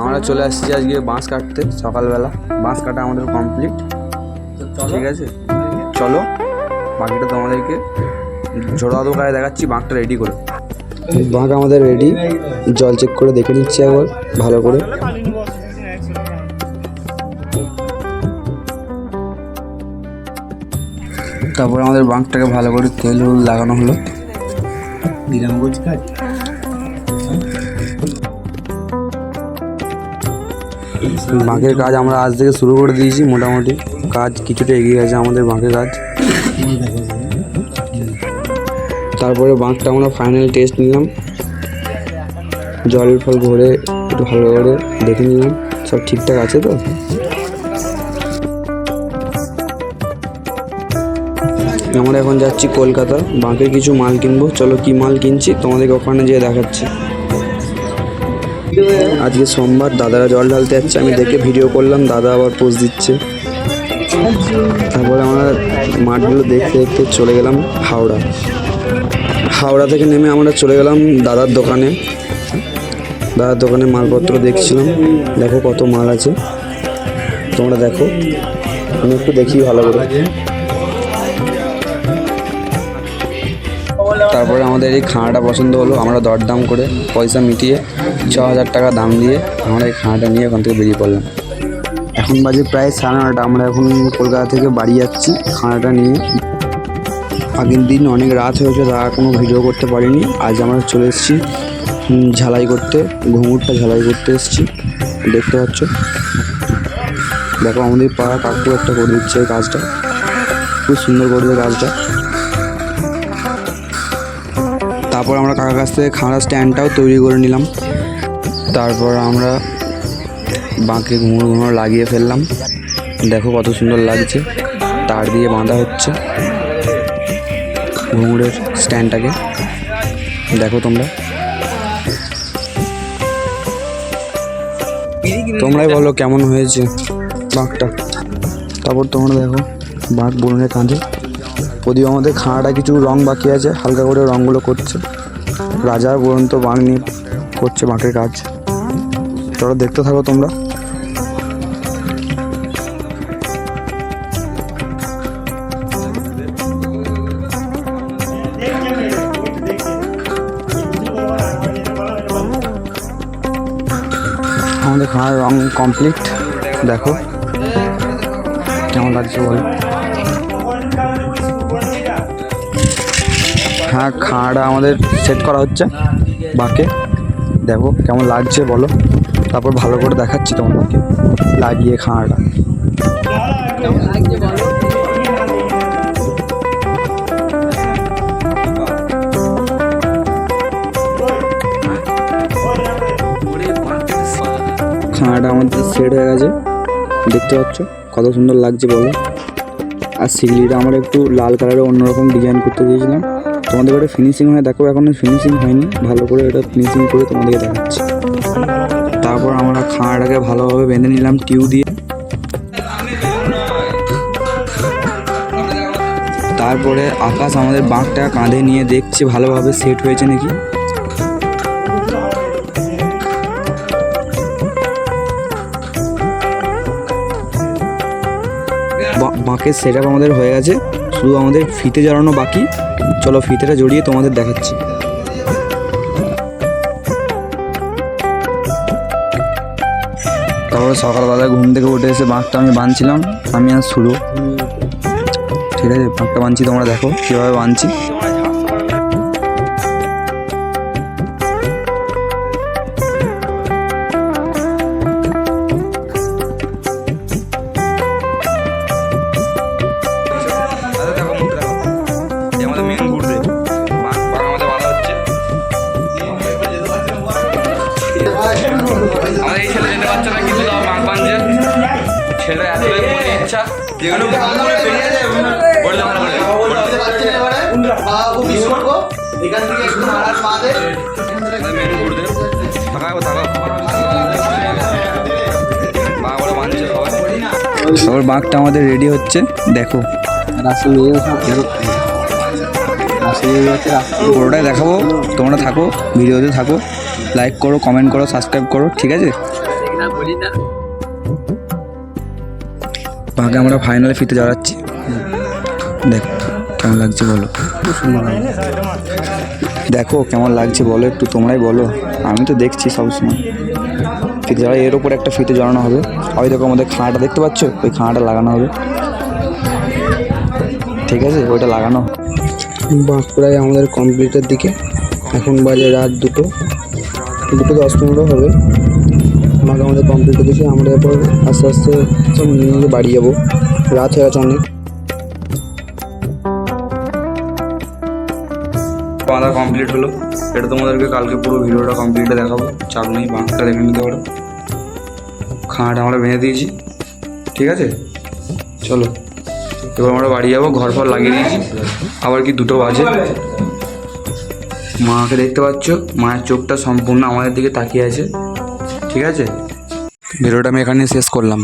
আমরা চলে আসছি আজকে বাঁশ কাটতে। সকালবেলা বাঁশ কাটা আমাদের কমপ্লিট। ঠিক আছে, চলো বাকিটা তোমাদেরকে ঝোড়া দোকানে দেখাচ্ছি। বাঁকটা রেডি করে, বাঁক আমাদের রেডি। জল চেক করে দেখে নিচ্ছি একবার ভালো করে। তারপরে আমাদের বাঁকটাকে ভালো করে তেল হলুদ লাগানো হলো। বাঁকের কাজ আমরা আজ থেকে শুরু করে দিয়েছি। মোটামুটি কাজ কিছুটা এগিয়ে গেছে আমাদের বাঁকের কাজ। তারপরে বাঁকটা আমরা ফাইনাল টেস্ট নিলাম, জল ফল ভরে একটু ভালো করে দেখে নিলাম সব ঠিকঠাক আছে তো। আমরা এখন যাচ্ছি কলকাতা, বাঁকের কিছু মাল কিনবো। চলো কি মাল কিনছি তোমাদেরকে ওখানে যেয়ে দেখাচ্ছি। আজকে সোমবার, দাদারা জল ঢালতে যাচ্ছে, আমি দেখে ভিডিও করলাম, দাদা আবার পোজ দিচ্ছে। তারপরে আমরা মাঠগুলো দেখতে দেখতে চলে গেলাম হাওড়া। হাওড়া থেকে নেমে আমরা চলে গেলাম দাদার দোকানে। দাদার দোকানে মালপত্র দেখছিলাম। দেখো কত মাল আছে, তোমরা দেখো, আমি একটু দেখি ভালো করে। তারপরে আমাদের এই খাঁড়াটা পছন্দ হলো, আমরা দরদাম করে পয়সা মিটিয়ে 6,000 টাকা দাম দিয়ে আমরা এই খাঁড়াটা নিয়ে ওখান থেকে বেরিয়ে পড়লাম। এখন বাজে প্রায় 9:30। আমরা এখন কলকাতা থেকে বাড়ি যাচ্ছি খাঁড়াটা নিয়ে। আগের দিন অনেক রাত হয়েছে, তারা কোনো ভিডিও করতে পারিনি। আজ আমরা চলে এসেছি ঝালাই করতে, ঘুঙুরটা ঝালাই করতে এসেছি। দেখতে পাচ্ছ, দেখো আমাদের পাড়া কাকু একটা করে দিচ্ছে এই কাজটা, খুব সুন্দর করছে কাজটা। তারপর আমরা কাকার কাছ থেকে খাঁড়া স্ট্যান্ডটাও তৈরি করে নিলাম। তারপর আমরা বাঁকে ঘুঙুর লাগিয়ে ফেললাম। দেখো কত সুন্দর লাগছে, তার দিয়ে বাঁধা হচ্ছে ঘুঙুরের স্ট্যান্ডটাকে। দেখো তোমরাই বলো কেমন হয়েছে বাঁকটা। তারপর তোমরা দেখো বাঁক বরুণের কাঁধে। যদিও আমাদের খাঁড়াটা কিছু রং বাকি আছে, হালকা করে রঙগুলো করছে। রাজার বরুণ তো বাঁক নিয়ে করছে বাঁকের কাজ। তোরা দেখতে থাকো তোমরা। আমাদের খাঁড়ার রং কমপ্লিট, দেখো কেমন লাগছে বলো। হ্যাঁ, খাঁড়া আমাদের সেট করা হচ্ছে বাঁকে। দেখো কেমন লাগছে বলো, তারপর ভালো করে দেখাচ্ছি তোমাদেরকে লাগিয়ে খাঁড়াটা। খাঁড়াটা আমাদের সেট হয়ে গেছে, দেখতে পাচ্ছ কত সুন্দর লাগছে বলো। আর সিগলিটা আমরা একটু লাল কালারের অন্যরকম ডিজাইন করতে দিয়েছিলাম। তোমাদের এটা ফিনিশিং হয় দেখো, এখনও ফিনিশিং হয়নি, ভালো করে এটা ফিনিশিং করে তোমাদেরকে দেখাচ্ছি। তারপর আমরা খাঁড়াটাকে ভালোভাবে বেঁধে নিলাম টিউ দিয়ে। তারপরে আকাশ আমাদের বাঁকটা কাঁধে নিয়ে দেখছে ভালোভাবে সেট হয়েছে নাকি। বাঁকের সেট আপ আমাদের হয়ে গেছে, শুধু আমাদের ফিতে জড়ানো বাকি। চলো ফিতেটা জড়িয়ে তোমাদের দেখাচ্ছি। তারপরে সকালবেলা ঘুম থেকে উঠে এসে বাঁকটা আমি বাঁধছিলাম, আমি আর শুরু। ঠিক আছে, বাঁকটা বাঁধছি, তোমরা দেখো কীভাবে বাঁধছি। সবার বাঁকটা আমাদের রেডি হচ্ছে, দেখো পুরোটাই দেখাবো, তোমরা থাকো ভিডিওতে থাকো। লাইক করো, কমেন্ট করো, সাবস্ক্রাইব করো, ঠিক আছে? আগে আমরা ফাইনালে ফিতে জড়াচ্ছি। দেখ কেমন লাগছে বলো, দেখো কেমন লাগছে বলো, একটু তোমরাই বলো। আমি তো দেখছি সবসময় ফিতে জড়া। এর ওপর একটা ফিতে জড়ানো হবে। ওই দেখো আমাদের খাঁড়াটা দেখতে পাচ্ছ, ওই খাঁড়াটা লাগানো হবে, ঠিক আছে? ওইটা লাগানো বাঁকুড়ায় আমাদের কমপ্লিটের দিকে। এখন বাজে রাত 2:10-15 হবে। আমাকে আমাদের কমপ্লিটের দিকে। আমরা এরপর আস্তে আস্তে সব নিয়ে বাড়ি যাবো। রাত হয়ে গেছে অনেক। বাঁধা কমপ্লিট হলো। এটা তোমাদেরকে কালকে পুরো ভিডিওটা কমপ্লিটে দেখাবো, চাপ নেই, বাঁধটা দেখে নিতে পারো। খাঁড়াটা আমরা বেঁধে দিয়েছি, ঠিক আছে? চলো এবার আমরা বাড়ি যাবো। ঘর ফর লাগিয়ে দিয়েছি। আবার কি 2টো বাজে। মাকে দেখতে পাচ্ছ, মায়ের চোখটা সম্পূর্ণ আমাদের দিকে তাকিয়ে আছে, ঠিক আছে? ভিডিওটা আমি এখানে শেষ করলাম।